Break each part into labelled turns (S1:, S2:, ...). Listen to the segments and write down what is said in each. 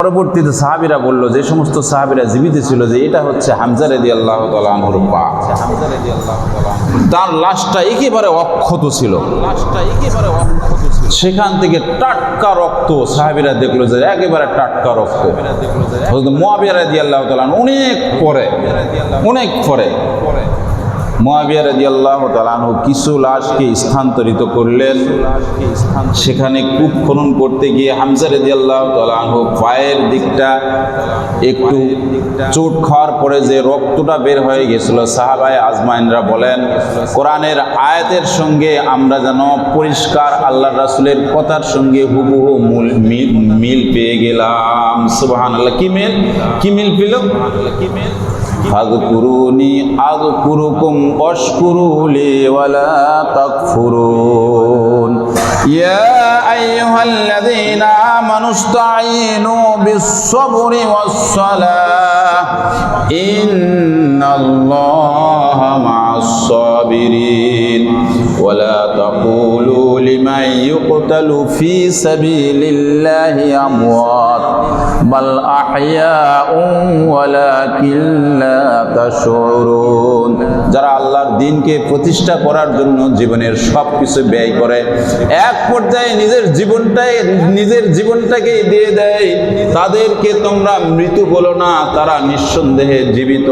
S1: পরবর্তীতে সাহাবীরা বলল, যে সমস্ত সাহাবীরা জীবিত ছিল, যে এটা হচ্ছে হামজা রাদিয়াল্লাহু তাআলা আনহুর পা। তার লাশটা একেবারে অক্ষত ছিল, সেখান থেকে টাটকা রক্ত। সাহাবীরা দেখলো যে একেবারে টাটকা রক্ত। হযরত মুআবিয়া রাদিয়াল্লাহু তাআলা অনেক পরে মুআবিয়া রাদিয়াল্লাহু তাআলা আনহু কিছু লাশকে স্থানান্তরিত করলেন। সেখানে কূপ খনন করতে গিয়ে হামজা রাদিয়াল্লাহু তাআলা আনহু পায়ের দিকটা একটু চোট খাওয়ার পরে যে রক্তটা বের হয়ে গেছিল, সাহাবায়ে আজমাইনরা বলেন, কোরআনের আয়াতের সঙ্গে আমরা যেন পরিষ্কার আল্লাহর রাসূলের কথার সঙ্গে হুবহু মিল পেয়ে গেলাম। সুবহানাল্লাহ। কি মিল পেল? ফাযকুরুনি আযকুরুকুম ওয়াশকুরুলি ওয়ালা তাকফুরুন। ইয়া আইয়ুহাল্লাযীনা আমানুস্তাঈনু বিস-সাবরি ওয়াস-সালাহ ইন্নাল্লাহা মা'আস-সাবিরিন ওয়ালা তাকুলু লিমান ইউকতালু ফী সাবিলিল্লাহি আমওয়াত বাল আহইয়াউন ওয়ালাকিন লা তাশউরুন। যারা আল্লাহর দ্বীনকে প্রতিষ্ঠা করার জন্য জীবনের সব কিছু ব্যয় করে, এক পর্যায়ে নিজের জীবনটাকে দিয়ে দেয়, তাদেরকে তোমরা মৃত্যু বলো না, তারা নিঃসন্দেহে জীবিত।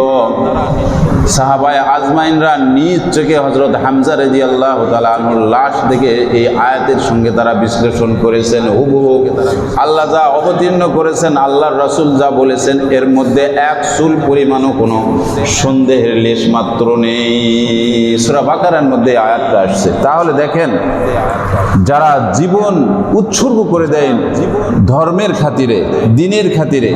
S1: সাহাবায়ে আজমাইনরা নিজ চোখে হযরত হামজা রাদিয়াল্লাহু তাআলা আনহুর লাশ দেখে এই আয়াতের সঙ্গে তারা বিশ্লেষণ করেছেন। হুবহু আল্লাহ যা অবতীর্ণ করেছেন, আল্লাহর রাসূল যা বলেছেন, এর মধ্যে এক চুল পরিমাণও কোনো সন্দেহের লেশ মাত্র নেই। সূরা বাকারার মধ্যে আয়াতটা আসছে। তাহলে দেখেন, যারা জীবন উৎসর্গ করে দেন ধর্মের খাতিরে, দ্বীনের খাতিরে,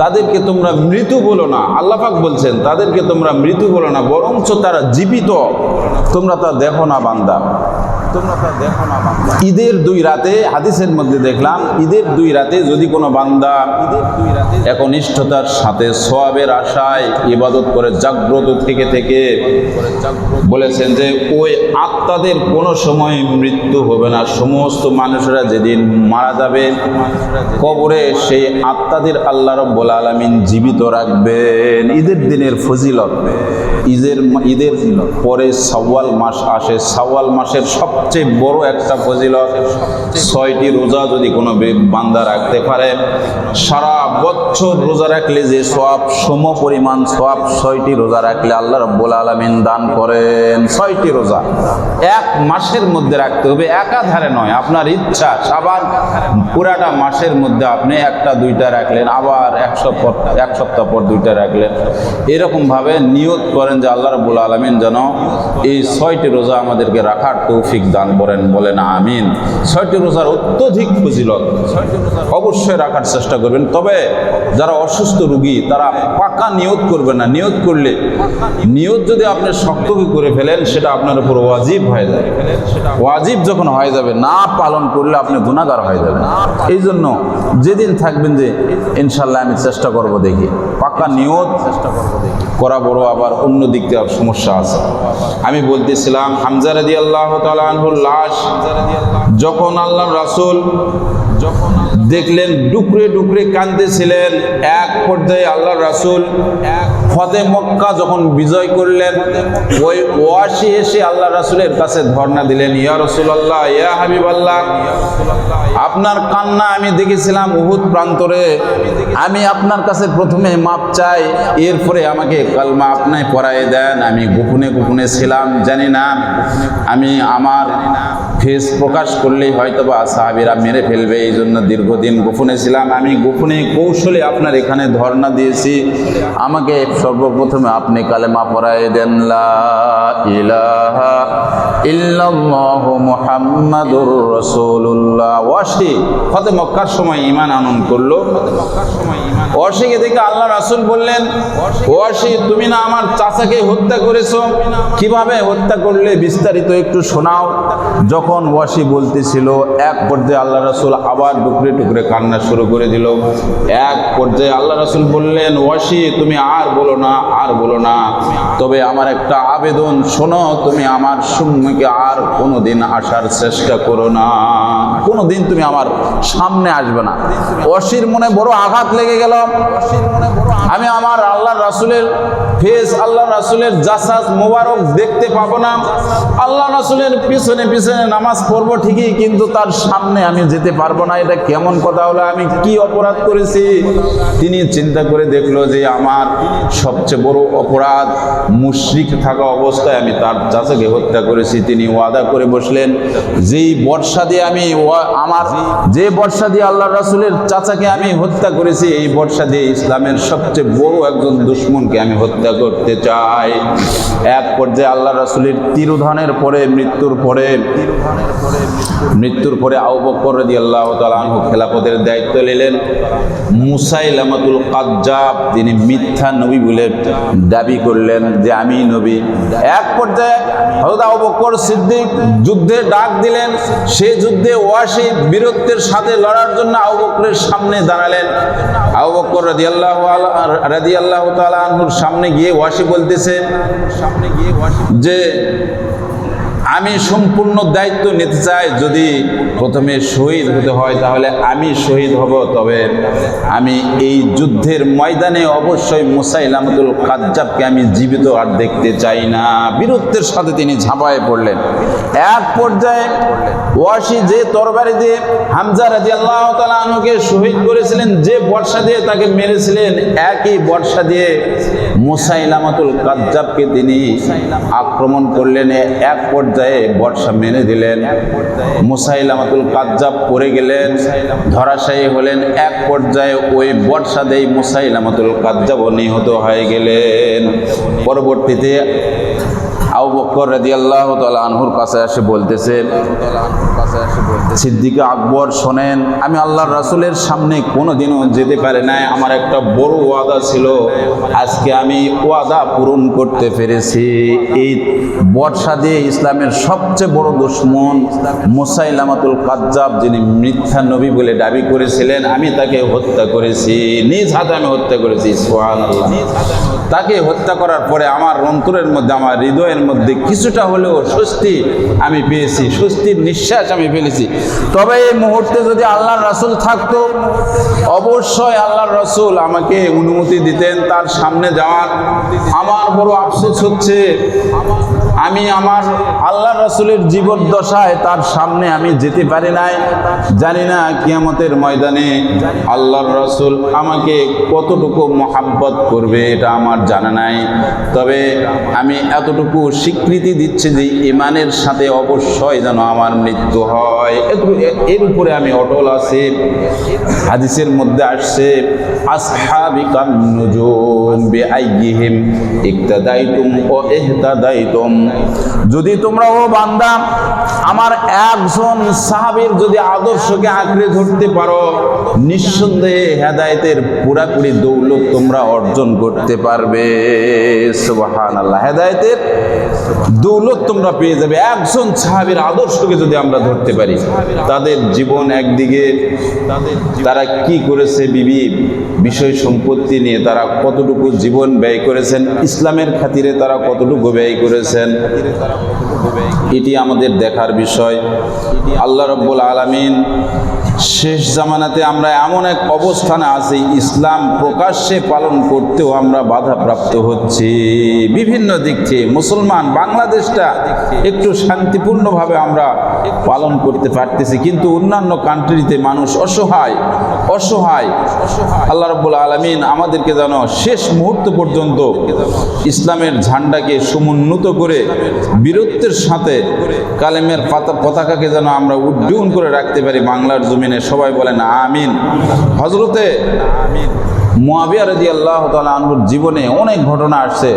S1: তাদেরকে তোমরা মৃত্যু বলো না। আল্লাহ পাক বলছেন, তাদেরকে তোমরা মৃত্যু বলো না, বরঞ্চ তারা জীবিত। তোমরা তা দেখো না বান্দা। ঈদের 2 রাতে, হাদিসের মধ্যে দেখলাম, ঈদের 2 রাতে যদি কোনো বান্দা একনিষ্ঠতার সাথে সওয়াবের আশায় ইবাদত করে জাগ্রত থেকে বলেছেন যে ওই আত্মাদের কোনো সময় মৃত্যু হবে না। সমস্ত মানুষেরা যেদিন মারা যাবে কবরে, সেই আত্মাদের আল্লাহ রাব্বুল আলামিন জীবিত রাখবেন। ঈদের দিনের ফজিলত, ঈদের পরে শাওয়াল মাস আসে। শাওয়াল মাসের সবচেয়ে বড় একটা ফজিলত, 6টি রোজা যদি কোনো বান্দা রাখতে পারে, সারা বছর রোজা রাখলে যে সওয়াব, সম পরিমাণ সওয়াব 6টি রোজা রাখলে আল্লাহ রাব্বুল আলামিন দান করেন। 6টি রোজা এক মাসের মধ্যে রাখতে হবে, একাধারে নয়। আপনার ইচ্ছা, শাবান পুরাটা মাসের মধ্যে আপনি 1টা 2টা রাখলেন, আবার এক সপ্তাহ পর 2টা রাখলেন। এরকমভাবে নিয়ত করেন যে আল্লাহ রাব্বুল আলামিন যেন এই 6টি রোজা আমাদেরকে রাখার তৌফিক দান করেন, বলেন আমিন। 6টি রোজার অত্যধিক ফজিলত, অবশ্যই রাখার চেষ্টা করবেন। তবে যারা অসুস্থ রোগী, তারা পাকা নিয়ত করবেন না। নিয়ত করলে, নিয়ত যদি আপনি শক্ত করে ফেলেন, সেটা আপনার উপর ওয়াজিব হয়ে যাবে। ওয়াজিব যখন হয়ে যাবে, না পালন করলে আপনি গুনাহগার হয়ে যাবেন। এই জন্য যেদিন থাকবেন যে ইনশাল্লাহ আমি চেষ্টা করব, দেখি পাকা নিয়ত করা বড়। আবার অন্য দিক থেকে সমস্যা আছে। আমি বলতেছিলাম, হামজা রাদিয়াল্লাহু তাআলা আনহুর লাশ যখন আল্লাহর রাসূল দেখলেন ডুকরে ডুকরে কাঁদতেছিলেন, এক পর্যায়ে আল্লাহর রাসূল ফতে মক্কা যখন বিজয় করলেন, ওই ওয়াসি এসে আল্লাহর রাসূলের কাছে ধর্ণা দিলেন, ইয়া রাসূলুল্লাহ, ইয়া হাবিবাল্লাহ, আপনার কান্না আমি দেখেছিলাম উহুদ প্রান্তরে। আমি আপনার কাছে প্রথমে মাপ চাই, এরপরে আমাকে কালমা আপনি পড়ায় দেন। আমি গোপনে গোপনে ছিলাম, জানি না আমি আমার ফেস প্রকাশ করলেই হয়তোবা সাহাবীরা মেরে ফেলবে, এই জন্য দীর্ঘদিন গোপনে ছিলাম। আমি গোপনে কৌশলে আপনার এখানে ধর্ণা দিয়েছি, আমাকে সর্বপ্রথমে আপনি কালেমা পড়ায় দেন, লা ইলাহা ইল্লাল্লাহু মুহাম্মাদুর রাসূলুল্লাহ। ওয়াসি ফতে মক্কার সময় ঈমান আনয়ন করলো। ওয়াসিকে দেখে আল্লাহ রাসূল বললেন, ওয়াসি, তুমি না আমার চাচাকে হত্যা করেছো, কিভাবে হত্যা করলে বিস্তারিত একটু শোনাও। যখন ওয়াসি বলতেছিল, এক পর্যায়ে আল্লাহ রাসূল আবার টুকরে টুকরে কান্না শুরু করে দিল। এক পর্যায়ে আল্লাহ রাসূল বললেন, ওয়াসি তুমি আর বলো না, আর বলো না, তবে আমার একটা আবেদন শোনো, তুমি আমার সম্মুখে আর কোনোদিন আসার চেষ্টা করো না, কোনোদিন তুমি আমার সামনে আসবে না। ওয়াসির মনে বড় আঘাত লেগে গেল। আমি আমার আল্লাহ রাসূলের ফেস, আল্লাহ রাসূলের জাসাস মোবারক দেখতে পাবো না, আল্লাহ রাসূলের পিছনে পিছনে নামাজ পড়বো ঠিকই, কিন্তু তার সামনে আমি যেতে পারবো না। এটা কেমন কথা হলো? আমি কি অপরাধ করেছি? তিনি চিন্তা করে দেখলো যে আমার সবচেয়ে বড় অপরাধ মুশরিক থাকা অবস্থায় আমি তার চাচাকে হত্যা করেছি। তিনি ওয়াদা করে বসলেন, যেই বর্ষা দিয়ে আমি যে বর্ষা দিয়ে আল্লাহ রাসূলের চাচাকে আমি হত্যা করেছি, এই বর্ষা দিয়ে ইসলামের সবচেয়ে বড় একজন দুশমনকে আমি হত্যা করতে চাই। এক পর্যায়ে আল্লাহ রাসূলের তিরোধানের পরে, মৃত্যুর পরে আবু বকর রাদিয়াল্লাহু তাআলা আনহু খেলাফতের দায়িত্ব নিলেন। মুসাইলামাতুল কাজ্জাব, তিনি মিথ্যা নবী বলে দাবি করলেন যে আমি নবী। এক পর্যায়ে হযরত আবু বকর সিদ্দিক যুদ্ধে ডাক দিলেন। সেই যুদ্ধে ওয়াসি বীরত্বের সাথে লড়ার জন্য আবু বকরের সামনে দাঁড়ালেন। আবু বকর রাদিয়াল্লাহু তাআলা আনহুর সামনে গিয়ে ওয়াসি বলতেছে যে আমি সম্পূর্ণ দায়িত্ব নিতে চাই, যদি প্রথমে শহীদ হতে হয় তাহলে আমি শহীদ হব, তবে আমি এই যুদ্ধের ময়দানে অবশ্যই মুসাইলামাতুল কাজ্জাবকে আমি জীবিত আর দেখতে চাই না। বীরত্বের সাথে তিনি ঝাঁপায়ে পড়লেন। এক পর্যায়ে ওয়াসি যে তরবারি দিয়ে হামজা রাদিয়াল্লাহু তাআলা আনহুকে শহীদ করেছিলেন, যে বর্ষা দিয়ে তাকে মেরেছিলেন, একই বর্ষা দিয়ে মুসাইলামাতুল কাজ্জাবকে তিনি আক্রমণ করলেন। এক পর্যায়ে বর্ষা মেরে দিলেন। মুসাইলামাতুল কাজ্জাব পড়ে গেলেন, ধরাশায়ী হলেন। এক পর্যায়ে ওই বর্ষা দিয়ে মুসাইলামাতুল কাজ্জাব নিহত হয়ে গেলেন। পরবর্তীতে আবু বকর রাদিয়াল্লাহু তাআলা আনহুর কাছে এসে বলতেছে, সিদ্দিক আকবর শোনেন, আমি আল্লাহর রাসূলের সামনে কোনোদিনও যেতে পারি নাই। আমার একটা বড় ওয়াদা ছিল, আজকে আমি ওয়াদা পূরণ করতে পেরেছি। এই বর্ষা দিয়ে ইসলামের সবচেয়ে বড় দুশমন মুসাইলামাতুল কাজ্জাব, যিনি মিথ্যা নবী বলে দাবি করেছিলেন, আমি তাকে হত্যা করেছি, নিজ হাতে আমি হত্যা করেছি। সুবহানাল্লাহ। তাকে হত্যা করার পরে আমার অন্তরের মধ্যে, আমার হৃদয়ের মধ্যে কিছুটা হলেও স্বস্তি আমি পেয়েছি, স্বস্তির নিঃশ্বাস আমি ফেলেছি। তবে এই মুহূর্তে যদি আল্লাহর রাসূল থাকতো, অবশ্যই আল্লাহর রাসূল আমাকে অনুমতি দিতেন তার সামনে যাওয়ার। আমার বড় আফসোস হচ্ছে, আমি আমার আল্লাহর রাসূলের জীবদ্দশায় তার সামনে আমি যেতে পারি নাই। জানি না কিয়ামতের ময়দানে আল্লাহর রাসূল আমাকে কতটুকু মহাব্বত করবে, এটা আমার জানা নাই। তবে আমি এতটুকু স্বীকৃতি দিচ্ছি যে ঈমানের সাথে অবশ্যই যেন আমার মৃত্যু হয়, এর উপরে আমি অটল আছি। হাদিসের মধ্যে আসছে, আসহাবিকান নুজুম বিআইয়িহিম ইক্তাদাইতুম ওয়া ইহতাদাইতুম, যদি তোমরা ও বান্দা আমার একজন সাহাবীর যদি আদর্শকে আঁকড়ে ধরতে পারো, নিঃসন্দেহে হেদায়েতের পুরাপুরি দৌলত তোমরা অর্জন করতে পারবে। সুবহানাল্লাহ। হেদায়েতের দৌলত তোমরা পেয়ে যাবে। একজন সাহাবীর আদর্শকে যদি আমরা ধরতে পারি, তাদের জীবন একদিকে, তারা কি করেছে, বিষয় সম্পত্তি নিয়ে তারা কতটুকু জীবন ব্যয় করেছেন, ইসলামের খাতিরে তারা কতটুকু ব্যয় করেছেন, এটি আমাদের দেখার বিষয়। আল্লাহ রাব্বুল আলামিন শেষ জামানাতে আমরা এমন এক অবস্থানে আছি, ইসলাম প্রকাশ্যে পালন করতেও আমরা বাধাপ্রাপ্ত হচ্ছি বিভিন্ন দিক থেকে। মুসলমান বাংলাদেশটা একটু শান্তিপূর্ণভাবে আমরা পালন করতে পারতেছি, কিন্তু অন্যান্য কান্ট্রিতে মানুষ অসহায়। আল্লাহ রাব্বুল আলামিন আমাদেরকে যেন শেষ মুহূর্ত পর্যন্ত ইসলামের ঝান্ডাকে সমুন্নত করে বীরত্বের সাথে কালেমের পতাকাকে যেন আমরা উড্ডীন করে রাখতে পারি বাংলার জমিনে। সবাই বলেন আমিন। হযরতে মুয়াবিয়া রাদিয়াল্লাহু তাআলা আনহুর জীবনে অনেক ঘটনা আসছে।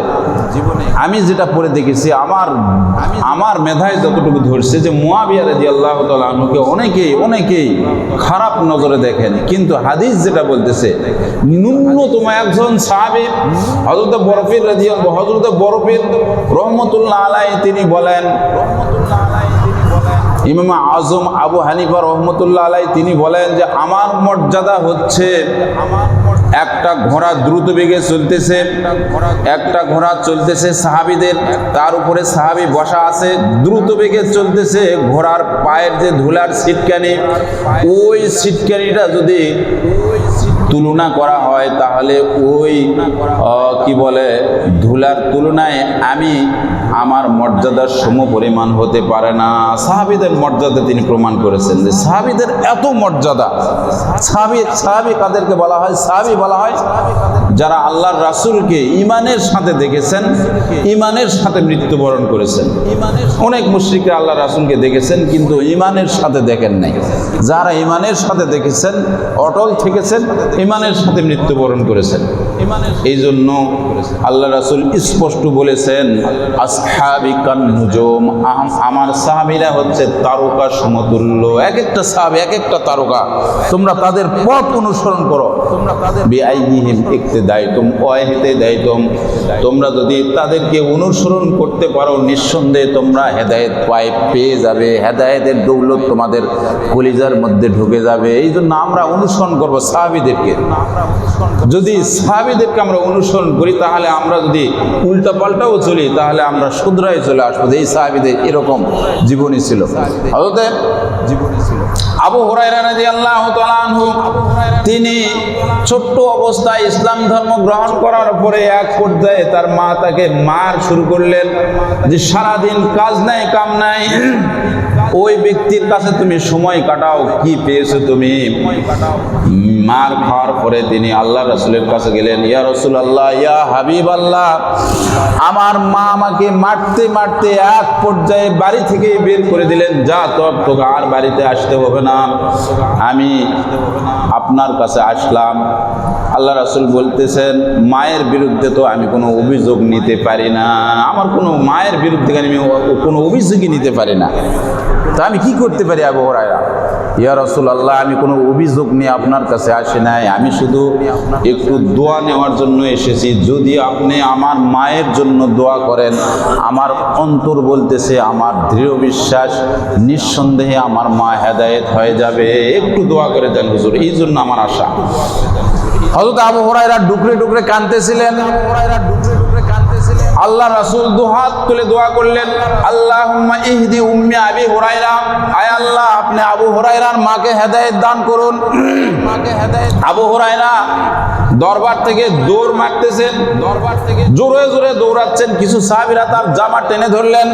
S1: আমি যেটা পড়ে দেখেছি, আমার মেধায় যতটুকু ধরছে, যে মুয়াবিয়া রাদিয়াল্লাহু তাআলা আনহুকে অনেকেই খারাপ নজরে দেখেন, কিন্তু হাদিস যেটা বলতেছে, ন্যূনতম একজন সাহাবী হযরত বরফির রহমতুল্লাহ আলাইহি তিনি বলেন ইমাম আজম আবু হানিফা রহমতুল্লাহ আলাই তিনি বলেন যে আমার মর্যাদা হচ্ছে একটা ঘোড়া দ্রুত বেগে চলতেছে, একটা ঘোড়া চলতেছে সাহাবীদের, তার উপরে সাহাবী বসা আছে, দ্রুত বেগে চলতেছে, ঘোড়ার পায়ের যে ধুলার ছিটকানি, ওই ছিটকানিটা যদি তুলনা করা হয় তাহলে ওই কি বলে ধুলার তুলনায় আমার মর্যাদার সমপরিমাণ হতে পারে না। সাহাবীদের মর্যাদা তিনি প্রমাণ করেছেন যে সাহাবীদের এত মর্যাদা। সাহাবী কাদেরকে বলা হয়? সাহাবী বলা হয় যারা আল্লাহর রাসূলকে ঈমানের সাথে দেখেছেন, ঈমানের সাথে মৃত্যুবরণ করেছেন। অনেক মুশরিকরা আল্লাহর রাসূলকে দেখেছেন কিন্তু ঈমানের সাথে দেখেন নাই। যারা ঈমানের সাথে দেখেছেন, অটল থেকেছেন, ঈমানের সাথে মৃত্যুবরণ করেছেন। এই জন্য আল্লাহ রাসূল স্পষ্ট বলেছেন, আসহাবি কান নুজুম, আমার সাহাবীরা হচ্ছে তারকা সমতুল্য। এক একটা সাহাবী এক একটা তারকা, তোমরা তাদের পথ অনুসরণ করো। তোমরা তাদের বিআইহিম ইক্তিদাইতুম ওয়া ইহতিদাইতুম, তোমরা যদি তাদেরকে অনুসরণ করতে পারো নিঃসন্দেহে তোমরা হেদায়েত পেয়ে যাবে, হেদায়েতের দৌলত তোমাদের কলিজার মধ্যে ঢুকে যাবে। এই জন্য আমরা অনুসরণ করব সাহাবীদেরকে। যদি সাহাবীদেরকে আমরা অনুসরণ করি তাহলে আমরা যদি উল্টা পাল্টাও চলি তাহলে আমরা শুধরাই চলে আসবো। এই সাহাবীদের এরকম জীবনী ছিল। হযরত আবু হুরায়রা রাদিয়াল্লাহু তাআলা আনহু তিনি ছোট্ট অবস্থায় ইসলাম ধর্ম গ্রহণ করার পরে এক পর্যায়ে তার মা তাকে মার শুরু করলেন যে সারাদিন কাজ নাই কাম নাই, ওই ব্যক্তির কাছে তুমি সময় কাটাও, কি পেয়েছো তুমি? মার খাওয়ার পরে তিনি আল্লাহ রাসূলের কাছে গেলেন, ইয়া রাসূলুল্লাহ, ইয়া হাবিবাল্লাহ, আমার মা আমাকে মারতে মারতে এক পর্যায়ে বাড়ি থেকে বের করে দিলেন, যা তোকে আর বাড়িতে আসতে হবে না, আমি আপনার কাছে আসলাম। আল্লাহ রাসূল বলতেছেন, মায়ের বিরুদ্ধে তো আমি কোনো অভিযোগ নিতে পারি না, আমার কোনো মায়ের বিরুদ্ধে আমি কোনো অভিযোগই নিতে পারি না, তা আমি কি করতে পারি? আবু হুরায়রা, ইয়া রাসূলুল্লাহ, আমি কোনো অভিযোগ নিয়ে আপনার কাছে আসি নাই, আমি শুধু একটু দোয়া নেওয়ার জন্য এসেছি। যদি আপনি আমার মায়ের জন্য দোয়া করেন, আমার অন্তর বলতেছে, আমার দৃঢ় বিশ্বাস নিঃসন্দেহে আমার মা হেদায়েত হয়ে যাবে, একটু দোয়া করে দেন হুজুর, এই জন্য আমার আশা। হযরত আবু হুরায়রা ডুকরে ডুকরে কাঁদতেছিলেন। আল্লাহ রাসূল দুহাত তুলে দোয়া করলেন, আল্লাহুম্মা ইহদি উম্মি আবি হুরায়রা, আয় আল্লাহ আপনি আবু হুরায়রার মাকে হেদায়েত দান করুন। আবু হুরায়রা দরবার থেকে দৌড় মারতেছেন, জোরে জোরে দৌড়াচ্ছেন। কিছু সাহাবীরা তার জামা টেনে ধরলেন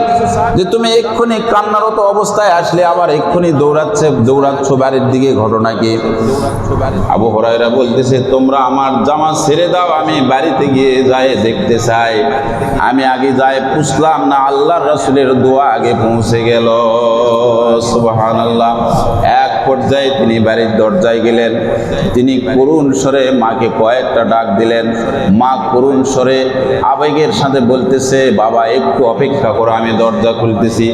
S1: যে তুমি এক্ষুনি কান্নারত অবস্থায় আসলে আবার এক্ষুনি দৌড়াচ্ছ বাড়ির দিকে, ঘটনা কি? আবু হুরায়রা বলতেছে, তোমরা আমার জামা ছেড়ে দাও, আমি বাড়িতে গিয়ে যাই দেখতে চাই। আমি আগে যাই পুছলাম না, আল্লাহর রাসূলের দোয়া আগে পৌঁছে গেল। সুবহানাল্লাহ। এক পর্যায়ে তিনি বাড়ির দরজায় গেলেন, তিনি করুণ স্বরে মাকে কয়েকটা ডাক দিলেন। মা করুণ স্বরে আবেগের সাথে বলতেছে, বাবা একটু অপেক্ষা করো, আমি দরজা খুলতেছি।